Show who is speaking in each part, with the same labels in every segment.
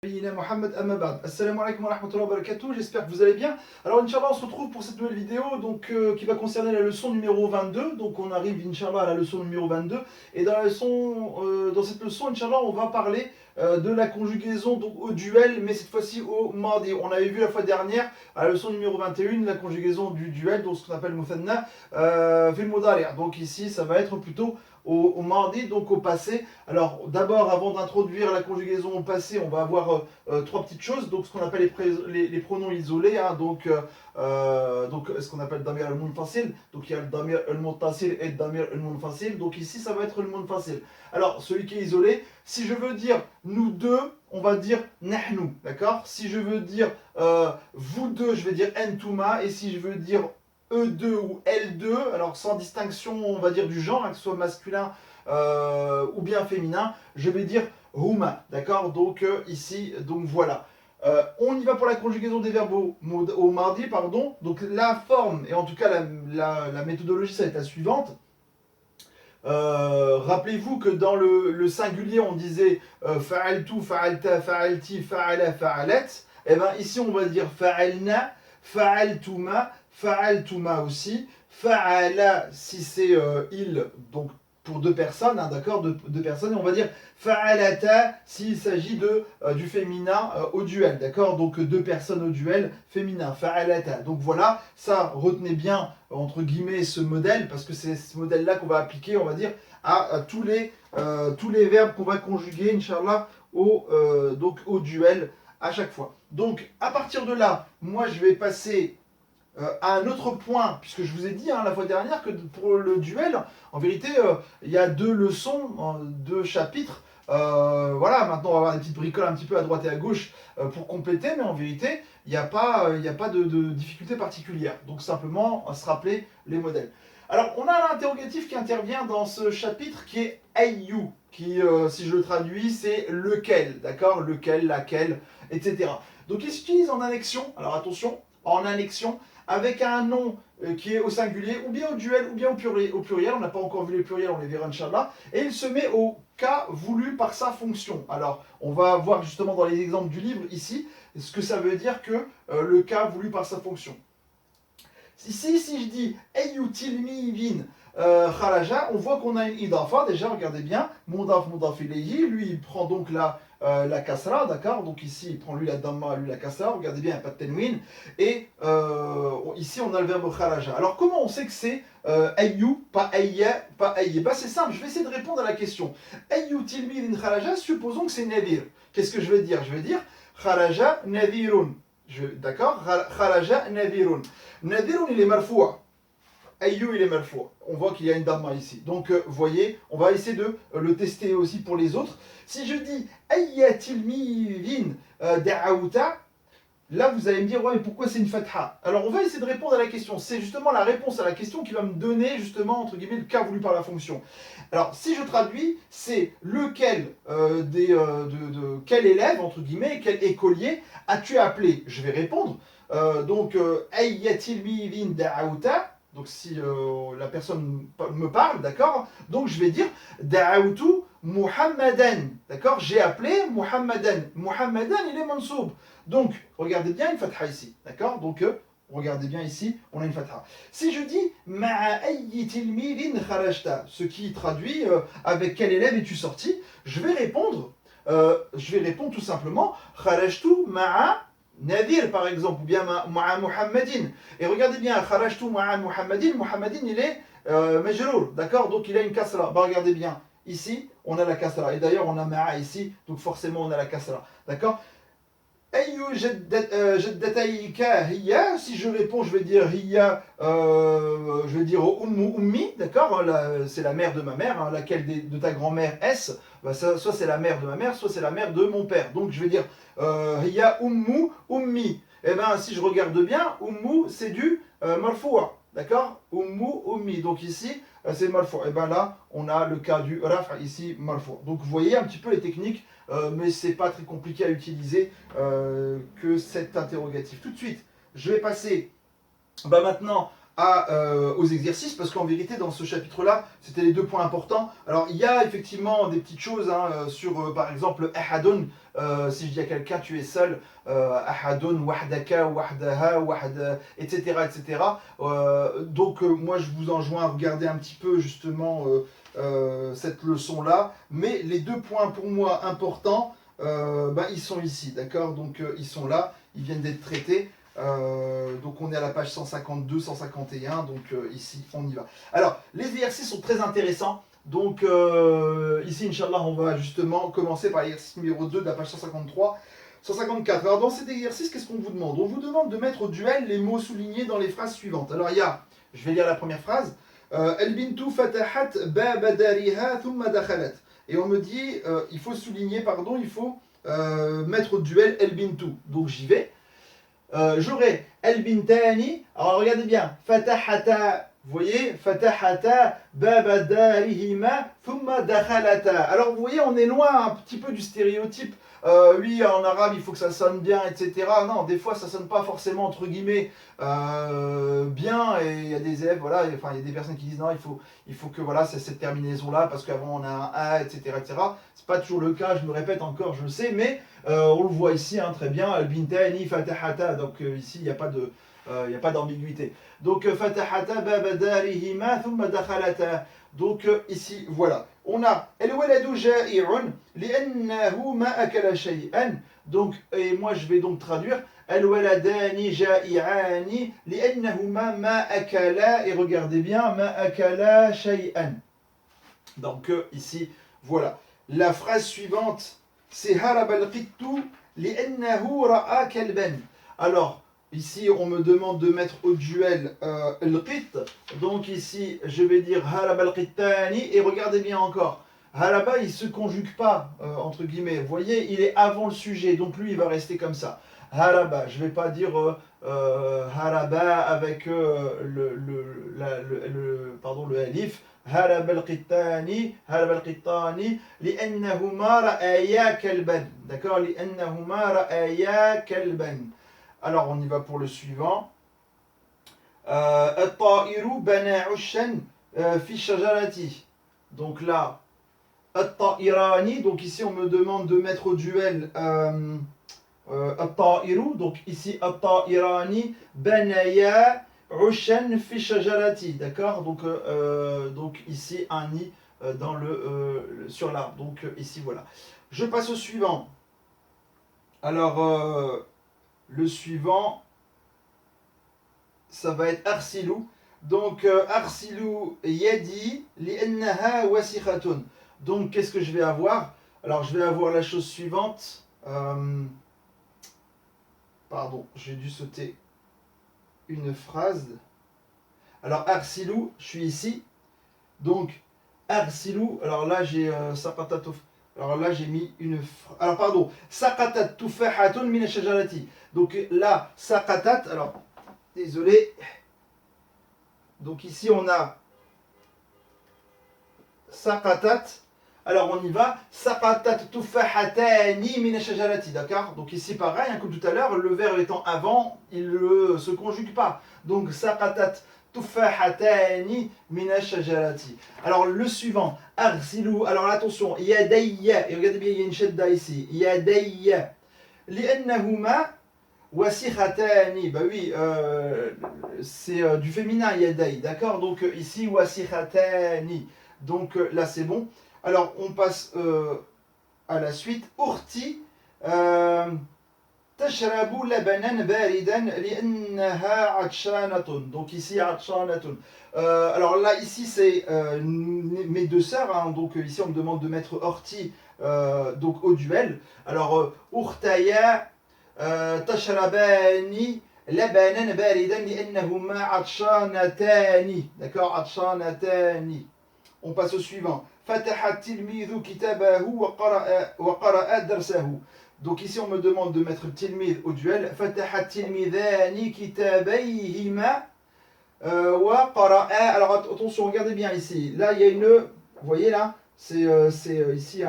Speaker 1: Mohamed Amabad. Assalamu alaikum wa rahmatullahi wa barakatuh, j'espère que vous allez bien. Alors Inch'Allah on se retrouve pour cette nouvelle vidéo qui va concerner la leçon numéro 22. Donc on arrive Inch'Allah à la leçon numéro 22. Et dans cette leçon Inch'Allah on va parler de la conjugaison donc, au duel, mais cette fois-ci au mardi. On avait vu la fois dernière à la leçon numéro 21 la conjugaison du duel, donc ce qu'on appelle muthanna fil mudari'. Donc ici ça va être plutôt au mardi, donc au passé. Alors d'abord, avant d'introduire la conjugaison au passé, on va avoir trois petites choses. Donc ce qu'on appelle les pronoms isolés, hein, donc ce qu'on appelle damir al-munfasil. Donc il y a le damir al-muttasil et le damir al-munfasil. Donc ici ça va être le munfasil. Alors celui qui est isolé, si je veux dire nous deux, on va dire nahnu, d'accord? Si je veux dire vous deux, je vais dire entuma, et si je veux dire E2 ou L2, alors sans distinction, on va dire du genre, hein, que ce soit masculin ou bien féminin, je vais dire huma, d'accord? Donc ici, donc voilà. On y va pour la conjugaison des verbes au mardi, pardon. Donc la forme, et en tout cas la méthodologie, ça va être la suivante. Rappelez-vous que dans le singulier, on disait fa'altu, fa'alta, fa'alti, fa'ala, fa'alet. Et bien ici, on va dire fa'alna, fa'altuma, fa'altuma aussi. Fa'ala, si c'est il, donc pour deux personnes, hein, d'accord, deux personnes. Et on va dire fa'alata s'il s'agit du féminin au duel, d'accord. Donc deux personnes au duel féminin, fa'alata. Donc voilà, ça, retenez bien entre guillemets ce modèle, parce que c'est ce modèle-là qu'on va appliquer, on va dire, à tous les verbes qu'on va conjuguer, Inch'Allah, donc au duel à chaque fois. Donc à partir de là, moi je vais passer à un autre point, puisque je vous ai dit hein, la fois dernière que pour le duel, en vérité, il y a deux leçons, deux chapitres. Voilà, maintenant on va avoir des petites bricoles un petit peu à droite et à gauche pour compléter, mais en vérité, il n'y a pas de difficulté particulière. Donc simplement se rappeler les modèles. Alors, on a l'interrogatif qui intervient dans ce chapitre qui est ayu, qui, si je le traduis, c'est lequel, d'accord? Lequel, laquelle, etc. Donc, il s'utilise en annexion, alors attention, en annexion, avec un nom qui est au singulier, ou bien au duel, ou bien au pluriel. On n'a pas encore vu les pluriels, on les verra Inch'Allah. Et il se met au cas voulu par sa fonction. Alors, on va voir justement dans les exemples du livre ici, ce que ça veut dire que le cas voulu par sa fonction. Ici, si je dis Ayu tilmidin kharaja, on voit qu'on a une idafa, déjà, regardez bien, mudaf ilayhi, lui il prend donc la kasra, d'accord? Donc ici il prend lui la damma, lui la kasra, regardez bien, il n'y a pas de tenwin, et ici on a le verbe kharaja. Alors comment on sait que c'est Ayu, pas ayya, pas ayye? Bah c'est simple, je vais essayer de répondre à la question. Ayu tilmidin kharaja, supposons que c'est nadir. Qu'est-ce que je vais dire? Je vais dire kharaja nadirun. D'accord? Kharaja nadirun. Nadirun, il est marfoua. Ayyou, il est marfoua. On voit qu'il y a une damma ici. Donc, vous voyez, on va essayer de le tester aussi pour les autres. Si je dis ayyatil mivin da'aouta, là, vous allez me dire, ouais, mais pourquoi c'est une fatha? Alors, on va essayer de répondre à la question. C'est justement la réponse à la question qui va me donner, justement, entre guillemets, le cas voulu par la fonction. Alors, si je traduis, c'est lequel quel élève, entre guillemets, quel écolier as-tu appelé? Je vais répondre. Donc, ayyatil mivin da'aouta. Donc, si la personne me parle, d'accord? Donc, je vais dire da'aoutu Muhammadan. D'accord? J'ai appelé Muhammadan. Muhammadan, il est mansoub. Donc, regardez bien une fatha ici. D'accord? Donc, regardez bien ici, on a une fatha. Si je dis ma'a ayyi tilmidin kharajta, ce qui traduit avec quel élève es-tu sorti, je vais répondre tout simplement kharajtu ma'a Nadir par exemple, ou bien ma'a Muhammadin. Et regardez bien, kharajtu ma'a Muhammadin, Muhammadin il est majrour, d'accord? Donc il a une kasra. Bah, regardez bien, ici on a la kasra. Et d'ailleurs on a ma'a ici, donc forcément on a la kasra. D'accord? Ayu jaddatayka hiya, si je réponds, je vais dire hiya, je vais dire ummi, d'accord, c'est la mère de ma mère, hein, laquelle de ta grand-mère est-ce? Bah, soit c'est la mère de ma mère, soit c'est la mère de mon père. Donc je vais dire hiya ummi. Et bien si je regarde bien, ummu c'est du marfoua, d'accord? Ummi. Donc ici c'est marfoua. Et bien là on a le cas du raf ici marfoua. Donc vous voyez un petit peu les techniques. Mais c'est pas très compliqué à utiliser que cet interrogatif. Tout de suite, je vais passer maintenant aux exercices, parce qu'en vérité, dans ce chapitre-là, c'était les deux points importants. Alors, il y a effectivement des petites choses sur, par exemple, ahadun. Si je dis à quelqu'un, tu es seul, ahadun, wahdaka, wahdaha, etc. etc. Donc, moi, je vous enjoins à regarder un petit peu, justement, cette leçon-là. Mais les deux points, pour moi, importants, ils sont ici, d'accord? Donc, ils sont là, ils viennent d'être traités. Donc on est à la page 152, 151, donc ici on y va. Alors les exercices sont très intéressants, donc ici Inch'Allah on va justement commencer par l'exercice numéro 2 de la page 153, 154. Alors dans cet exercice qu'est-ce qu'on vous demande? On vous demande de mettre au duel les mots soulignés dans les phrases suivantes. Alors il y a, je vais lire la première phrase, Al-bintu fatahat baba dariha thumma dakhalat. Et on me dit, il faut souligner, pardon, il faut mettre au duel Al-bintu. Donc j'y vais. J'aurai al-bintani, alors regardez bien, fatahata, vous voyez, fatahata baba darihima thumma dakhalata. Alors vous voyez, on est loin un petit peu du stéréotype. Oui, en arabe, il faut que ça sonne bien, etc. Non, des fois, ça sonne pas forcément, entre guillemets, bien. Et il y a des élèves, voilà, enfin, il y a des personnes qui disent non, il faut que, voilà, c'est cette terminaison-là, parce qu'avant, on a un A, etc., etc. C'est pas toujours le cas, je me répète encore, je le sais, mais on le voit ici, hein, très bien, al-bintani, fatahata. Donc ici, il n'y a pas de... il n'y a pas d'ambiguïté. Donc, fatahata baba darihima thumma dakhalata. Donc, ici, voilà. On a al-waladu ja'i'un li'annahu ma akala shay'an. Donc, et moi, je vais donc traduire al-waladani ja'i'ani li'annahuma ma akala. Et regardez bien, ma akala shay'an. Donc, ici, voilà. La phrase suivante, c'est harab al-qittu li'annahu ra'a kalban. Alors, ici, on me demande de mettre au duel al-qit. Donc ici, je vais dire harab al-qittani. Et regardez bien encore. Haraba, il ne se conjugue pas, entre guillemets. Vous voyez, il est avant le sujet. Donc lui, il va rester comme ça. Haraba, je ne vais pas dire haraba avec pardon, le alif. هرب القطان هرب القطان لأنهما رأيا كلبا. D'accord, لأنهما رأيا كلبا. Alors on y va pour le suivant. الطائر بنى عشا في الشجرة. Donc là, الطائران. Donc ici on me demande de mettre au duel الطائر. Donc ici الطائران بنيا Ushan fi shajarati, d'accord, donc ici un nid dans sur l'arbre, donc ici voilà. Je passe au suivant. Alors le suivant, ça va être arsilou. Donc arsilou yadi li'annaha wasikhatun. Donc qu'est-ce que je vais avoir? Alors je vais avoir la chose suivante. Pardon, j'ai dû sauter une phrase. Alors arsilou, je suis ici. Donc arsilou, alors là j'ai alors là j'ai mis une alors pardon, saqatat tufahatun min ash-shajarati. Donc là saqatat, alors désolé. Donc ici on a saqatat. Alors on y va. Saqatat tufahatani min ash-shajarati, d'accord? Donc ici pareil, hein, comme tout à l'heure, le verbe étant avant, il ne se conjugue pas. Donc saqatat tufahatani min ash-shajarati. Alors le suivant, arsilou. Alors attention, yadayya. Et regardez bien, il y a une shadda ici. Yadayya. Li'annahuma wasikhatani. Bah oui, c'est du féminin yaday, d'accord? Donc ici wasikhatani. Donc là c'est bon. Alors, on passe à la suite. Urti tashrabu labanan baridan li'annaha atshanatun. Donc ici, atshanatun. Alors là, ici, c'est mes deux sœurs. Hein, donc ici, on me demande de mettre Orti donc au duel. Alors, Urtaya tashrabani labanan baridan li'annahuma atshanatani. D'accord, atshanatani. On passe au suivant. Fataha tilmidhu kitabahu wa qara'a darsahu. Donc ici on me demande de mettre tilmid au duel. Fataha tilmidhani kitabayhima wa qara'a. Alors attention, regardez bien ici. Là il y a une, vous voyez là, c'est ici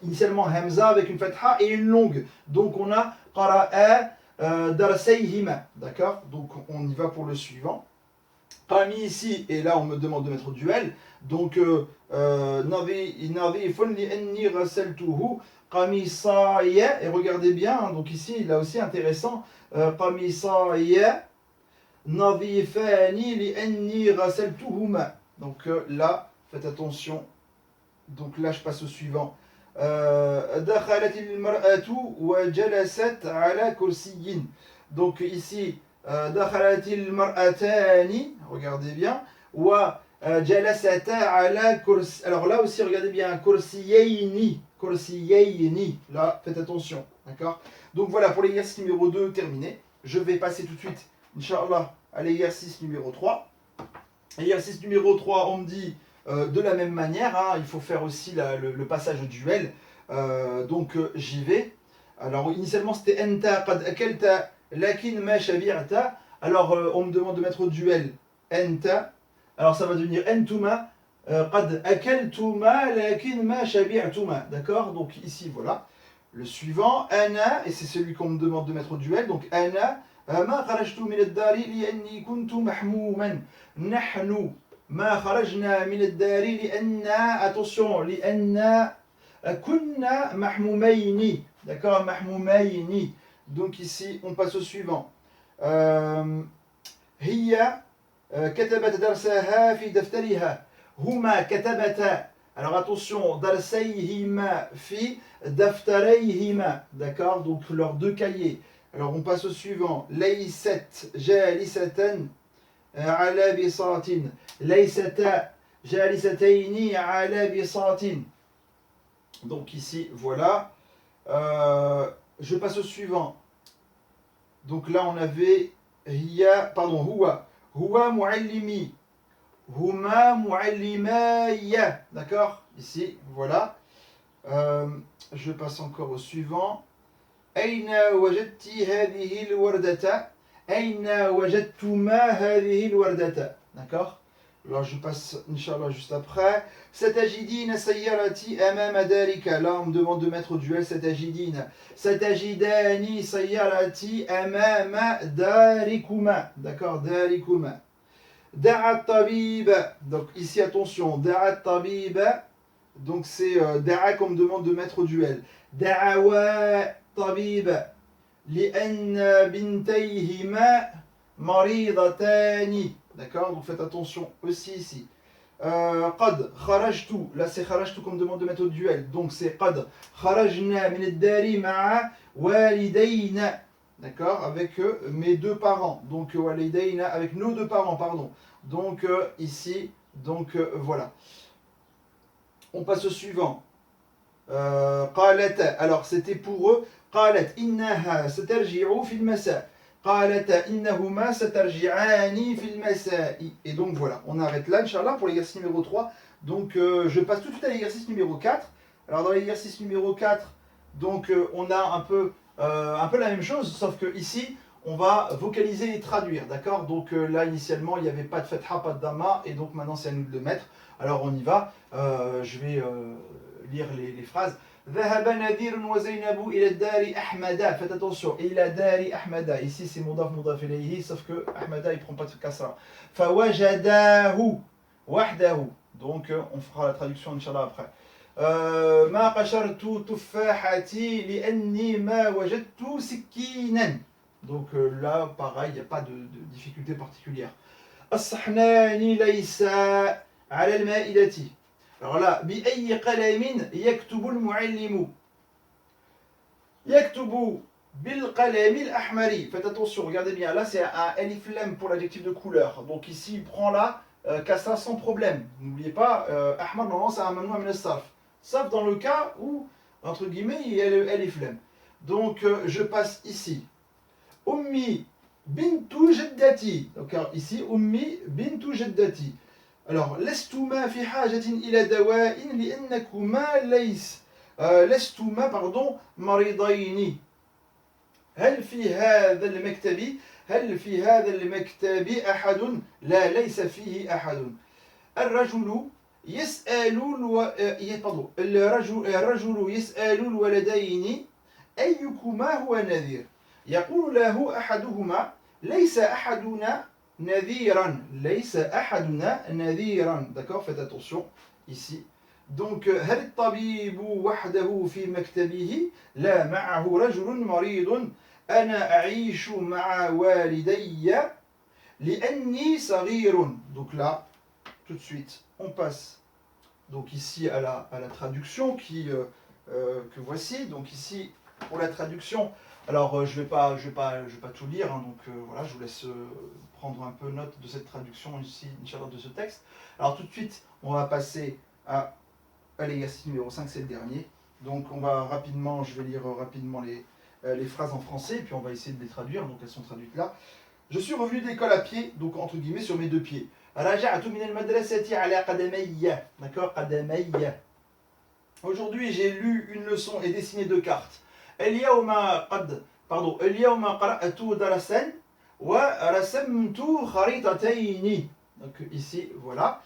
Speaker 1: initialement hamza avec une fatha et une longue. Donc on a qara'a darsayhima. D'accord? Donc on y va pour le suivant. Qami ici, et là on me demande de mettre duel. Donc nadhifun li anni ghasaltuhu qamisaya. Et regardez bien, hein, donc ici là aussi intéressant. Qamisaya nadhifani li anni ghasaltuhuma. Donc là, faites attention. Donc là je passe au suivant. دخلت المرأة وجلست على كرسي. Donc ici دخلت المرأتان, regardez bien, وجلستا على كرسي. Alors là aussi regardez bien, كرسيين, كرسيين, là faites attention, d'accord? Donc voilà pour l'exercice numéro 2 terminé. Je vais passer tout de suite, Inch'Allah, à l'exercice numéro 3. Exercice numéro 3, on me dit de la même manière, hein, il faut faire aussi le passage au duel. Donc j'y vais. Alors initialement c'était enta qad akalta lakin ma shabi'ta. Alors on me demande de mettre au duel enta. Alors ça va devenir entuma qad akaltuma lakin ma shabi'tuma. D'accord? Donc ici voilà. Le suivant, ana, et c'est celui qu'on me demande de mettre au duel. Donc ana ما خرجت من الدار لأني كنت محموما. نحن ما خرجنا من الدار لأن attention لأن كنا محمومين. D'accord, محمومين. Donc ici on passe au suivant. هي كتبت درسها في دفترها. هما كتبتا. Alors attention, درسيهما في دفتريهما. D'accord, donc leurs deux cahiers. Alors on passe au suivant. ليست جالسة على بساط. ليستا جالستين على بساط. Donc ici, voilà. Je passe au suivant. Donc là, on avait هو معلمي. هما معلماي. D'accord? Ici, voilà. Je passe encore au suivant. أين وجدت هذه الوردة؟ أين وجدتما هذه الوردة؟ D'accord? Alors je passe, Inch'Allah, juste après. ستجدين سيارتي أمام دارك. Là, on me demande de mettre au duel ستجدين. ستجداني سيارتي أمام داركما. D'accord? داركما. دعا الطبيب. Donc ici, attention. دعا الطبيب. Donc c'est دعا qu'on me demande de mettre au duel. دعوا طبيب لأن بنتيهما مريضتان. D'accord, donc faites attention aussi ici. قد خرجت, là c'est خرجت qu'on me demande de mettre au duel, donc c'est قد خرجنا من الدار مع والدينا. D'accord, avec mes deux parents, donc والدينا avec nos deux parents, pardon. Donc ici, donc voilà. On passe au suivant. قالت, alors c'était pour eux. قالت إنها سترجع في المساء. قالت إنهما سترجعان في المساء. Et donc voilà, on arrête là, Inch'Allah, pour l'exercice numéro 3. Donc je passe tout de suite à l'exercice numéro 4. Alors dans l'exercice numéro 4, donc on a un peu la même chose, sauf que ici, on va vocaliser et traduire, d'accord? Donc là, initialement, il n'y avait pas de fatha, pas de dhamma, et donc maintenant, c'est à nous de le mettre. Alors on y va. Je vais lire les phrases. ذهب نذير وزينب إلى الدار أحمد. Faites attention, إلى دار أحمد. Ici c'est مضاف مضاف إليه, sauf que أحمد il prend pas de kasra. فوجداه وحده. Donc on fera la traduction Inch'Allah après. ما قشرت تفاحتي لأني ما وجدت سكينا. Donc là pareil, il n'y a pas de difficulté particulière. الصحنان ليس على المائدة. Alors là, بأي قلم يكتب المعلم. يكتب بالقلم الأحمر. Faites attention, regardez bien. Là, c'est un alif lam pour l'adjectif de couleur. Donc ici, il prend là, kasra sans problème. N'oubliez pas, ahmar, normalement, c'est un mamnoua min as-sarf. Sauf dans le cas où, entre guillemets, il y a le alif lam. Donc, je passe ici. Ummi bintu jaddati. Donc ici, Ummi bintu jaddati. Alors, لستما في حاجة إلى دواء لأنكما لستما مريضين. هل في هذا المكتب أحد؟ لا، ليس فيه أحد. الرجل يسأل الرجل يسأل الولدين أيكما هو نذير. يقول له أحدهما ليس أحدنا نذيرا ليس أحدنا نذيرا. D'accord, faites attention ici. Donc هل الطبيب وحده في مكتبه لا معه رجل مريض أنا أعيش مع والدي لأني صغير. Donc là, tout de suite, on passe donc ici à la traduction que voici. Donc ici, pour la traduction, alors je vais pas tout lire, hein, donc voilà, je vous laisse prendre un peu note de cette traduction ici, Inch'Allah, de ce texte. Alors tout de suite, on va passer à Al-Yasin numéro 5, c'est le dernier. Donc on va rapidement, je vais lire rapidement les phrases en français, et puis on va essayer de les traduire, donc elles sont traduites là. Je suis revenu de l'école à pied, donc entre guillemets sur mes deux pieds. Raja'tu min al-madrasati ala qadamayya. D'accord, qadamayya. Aujourd'hui, j'ai lu une leçon et dessiné deux cartes. اليوم قرأت درسا ورسمت خريطتين. Donc ici, voilà.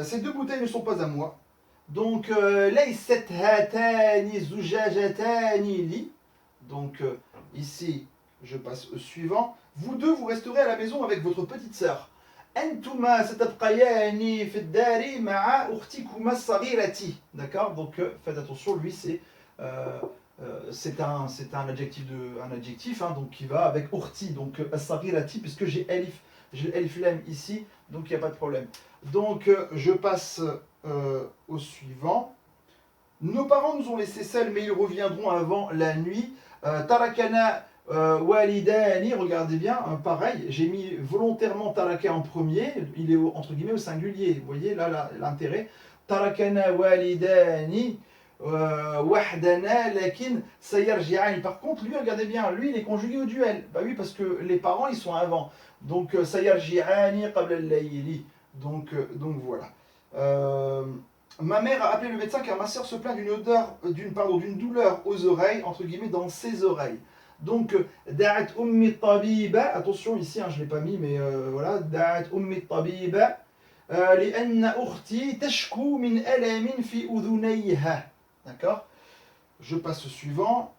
Speaker 1: Ces deux bouteilles ne sont pas à moi. Donc, ليست هاتان زجاجتان لي. Donc ici, je passe au suivant. Vous deux, vous resterez à la maison avec votre petite sœur. أنتما ستبقيان في الدار مع أختكما الصغيرة. D'accord, donc faites attention, lui c'est un adjectif hein, donc qui va avec urti, donc as-saghirati, puisque j'ai elif lam ici, donc il n'y a pas de problème. Donc je passe au suivant. Nos parents nous ont laissés seuls, mais ils reviendront avant la nuit. Tarakana walidani, regardez bien, pareil, j'ai mis volontairement taraka en premier, il est entre guillemets au singulier, vous voyez là l'intérêt. Tarakana walidani wahdana lakin sayarji'ani. Par contre, lui, regardez bien, lui il est conjugué au duel. Bah oui, parce que les parents ils sont avant. Donc sayarji'ani qabla al-layli. Donc voilà. Ma mère a appelé le médecin car ma soeur se plaint d'une douleur aux oreilles, entre guillemets, dans ses oreilles. Donc, da'at ummi tabiba, attention ici, hein, je ne l'ai pas mis, mais voilà, da'at ummi tabiba, li'anna ukhti tashku min alamin fi udhunayha. D'accord? Je passe au suivant.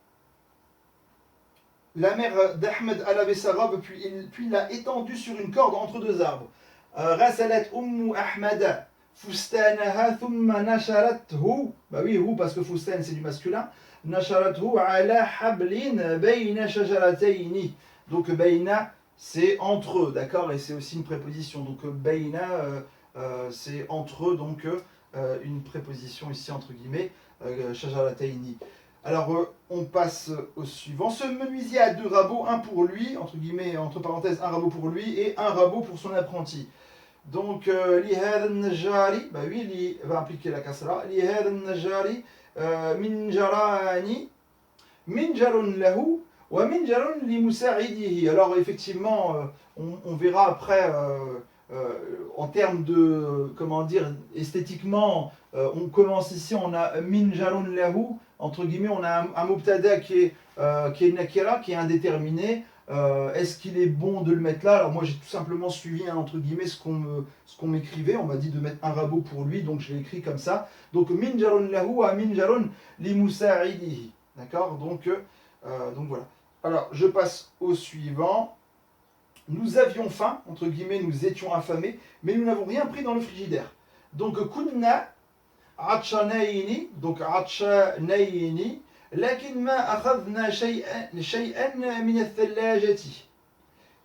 Speaker 1: La mère d'Ahmed a lavé sa robe, puis l'a étendue sur une corde entre deux arbres. Ghasalat ummu Ahmada fustanaha thumma nasharathu. Bah oui, parce que fustan c'est du masculin. Nasharathu ala hablin bayna shajaratayni. Donc bayna c'est entre eux, d'accord? Et c'est aussi une préposition. Donc bayna c'est entre eux, donc une préposition ici entre guillemets, shajaratayni. Alors on passe au suivant. Ce menuisier a deux rabots, un pour lui, entre guillemets, entre parenthèses, un rabot pour lui et un rabot pour son apprenti. Donc li hadha an-najari, bah oui, li va impliquer la kasra. Li hadha an-najari minjarani minjarun lahu wa minjarun li musa'idihi. Alors effectivement, on verra après en termes de, comment dire, esthétiquement, on commence ici, on a minjarun lahu, entre guillemets, on a un mubtada qui est nakira, qui est indéterminé. Est-ce qu'il est bon de le mettre là? Alors moi j'ai tout simplement suivi entre guillemets ce qu'on m'écrivait. On m'a dit de mettre un rabot pour lui, donc je l'ai écrit comme ça. Donc minjarun lahu wa minjarun li musa'idihi. D'accord, donc voilà. Alors je passe au suivant. Nous avions faim, entre guillemets, nous étions affamés, mais nous n'avons rien pris dans le frigidaire. Donc kunna atshanaini, donc atshanaini. لكن ما أخذنا شيئا من الثلاجة.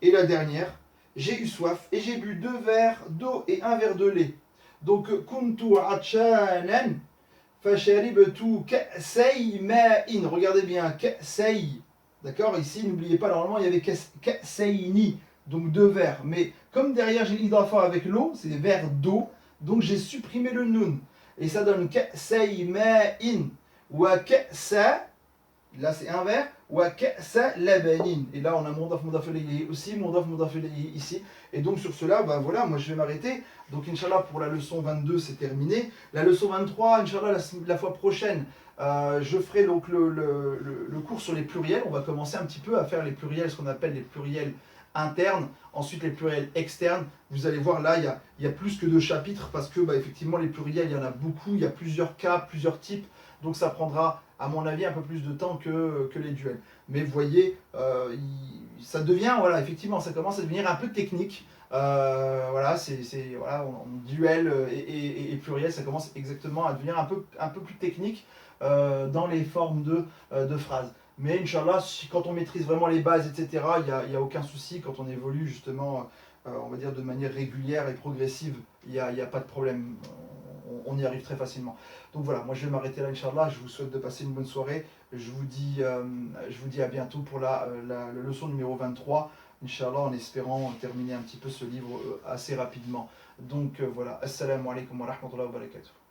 Speaker 1: Et la dernière, j'ai eu soif et j'ai bu 2 verres d'eau et 1 verre de lait. Donc كنت عطشانا فشربت كأسي ماء. Regardez bien, كأسي. D'accord, ici n'oubliez pas, normalement il y avait كأسيني, donc 2 verres. Mais comme derrière j'ai l'idafa avec l'eau, c'est des verres d'eau, donc j'ai supprimé le nun. Et ça donne كأسي ماء. Wa ka'sa, là c'est un verre, wa ka'sa labanin. Et là on a mondaf mondaf ilayhi aussi, mondaf mondaf ilayhi ici. Et donc sur cela, bah voilà, moi je vais m'arrêter. Donc Inch'Allah pour la leçon 22 c'est terminé. La leçon 23, Inch'Allah la fois prochaine, je ferai donc le cours sur les pluriels. On va commencer un petit peu à faire les pluriels, ce qu'on appelle les pluriels internes, ensuite les pluriels externes. Vous allez voir là, il y a plus que 2 chapitres parce que bah, effectivement les pluriels, il y en a beaucoup, il y a plusieurs cas, plusieurs types. Donc ça prendra à mon avis, un peu plus de temps que les duels. Mais vous voyez, ça devient, voilà, effectivement, ça commence à devenir un peu technique. Voilà, voilà, duel et pluriel, ça commence exactement à devenir un peu plus technique dans les formes de phrases. Mais Inch'Allah, quand on maîtrise vraiment les bases, etc., il y a aucun souci. Quand on évolue justement, on va dire de manière régulière et progressive, il y a pas de problème. On y arrive très facilement. Donc voilà, moi je vais m'arrêter là, Inch'Allah. Je vous souhaite de passer une bonne soirée. Je vous dis à bientôt pour la leçon numéro 23. Inch'Allah, en espérant terminer un petit peu ce livre assez rapidement. Donc voilà, assalamu alaikum wa rahmatullahi wa barakatuh.